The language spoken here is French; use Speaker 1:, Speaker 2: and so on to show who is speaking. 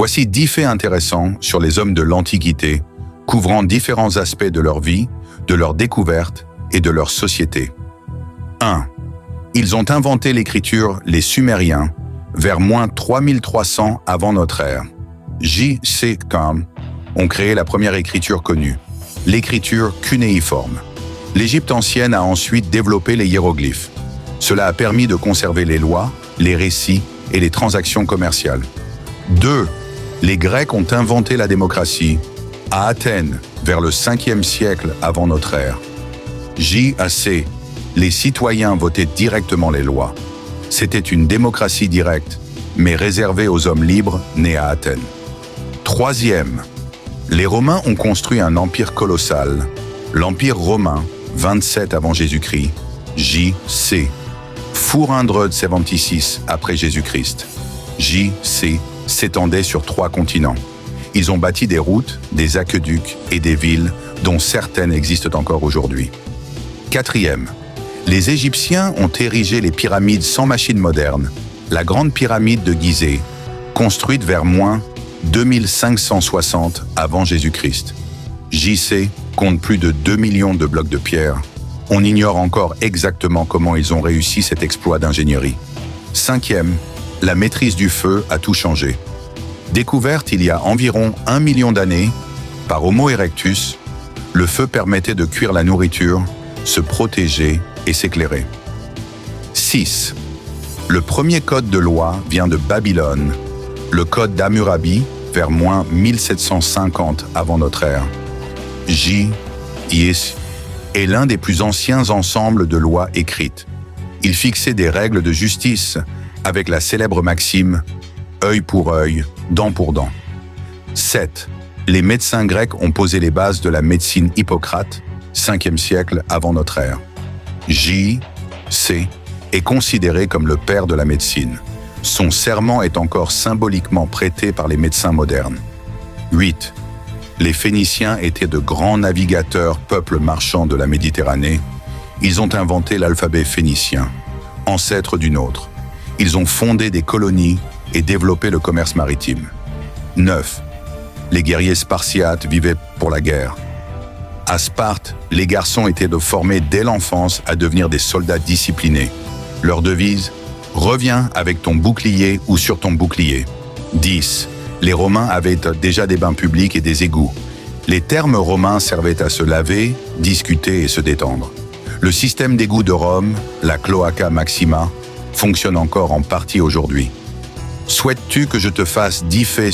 Speaker 1: Voici 10 faits intéressants sur les hommes de l'Antiquité, couvrant différents aspects de leur vie, de leur découverte et de leur société. 1. Ils ont inventé l'écriture, les Sumériens, vers moins 3300 avant notre ère. J.C. Kham ont créé la première écriture connue, l'écriture cunéiforme. L'Égypte ancienne a ensuite développé les hiéroglyphes. Cela a permis de conserver les lois, les récits et les transactions commerciales. 2. Les Grecs ont inventé la démocratie à Athènes vers le 5e siècle avant notre ère. J.A.C. Les citoyens votaient directement les lois. C'était une démocratie directe, mais réservée aux hommes libres nés à Athènes. 3e. Les Romains ont construit un empire colossal, l'Empire romain, 27 avant Jésus-Christ, J.C. 476 après Jésus-Christ, J.C. s'étendait sur 3 continents. Ils ont bâti des routes, des aqueducs et des villes dont certaines existent encore aujourd'hui. 4e. Les Égyptiens ont érigé les pyramides sans machine moderne, la grande pyramide de Gizeh, construite vers moins 2560 avant Jésus-Christ. J.C. compte plus de 2 millions de blocs de pierre. On ignore encore exactement comment ils ont réussi cet exploit d'ingénierie. 5e. La maîtrise du feu a tout changé. Découverte il y a environ 1 million d'années par Homo erectus, le feu permettait de cuire la nourriture, se protéger et s'éclairer. 6. Le premier code de loi vient de Babylone, le code d'Hammurabi vers moins 1750 avant notre ère. J.I.S. est l'un des plus anciens ensembles de lois écrites. Il fixait des règles de justice avec la célèbre maxime « œil pour œil, dent pour dent ». 7. Les médecins grecs ont posé les bases de la médecine Hippocrate, 5e siècle avant notre ère. J.C. est considéré comme le père de la médecine. Son serment est encore symboliquement prêté par les médecins modernes. 8. Les Phéniciens étaient de grands navigateurs, peuple marchand de la Méditerranée. Ils ont inventé l'alphabet phénicien, ancêtre du nôtre. Ils ont fondé des colonies et développé le commerce maritime. 9. Les guerriers spartiates vivaient pour la guerre. À Sparte, les garçons étaient formés dès l'enfance à devenir des soldats disciplinés. Leur devise : reviens avec ton bouclier ou sur ton bouclier. 10. Les Romains avaient déjà des bains publics et des égouts. Les thermes romains servaient à se laver, discuter et se détendre. Le système d'égouts de Rome, la Cloaca Maxima, fonctionne encore en partie aujourd'hui. Souhaites-tu que je te fasse 10 faits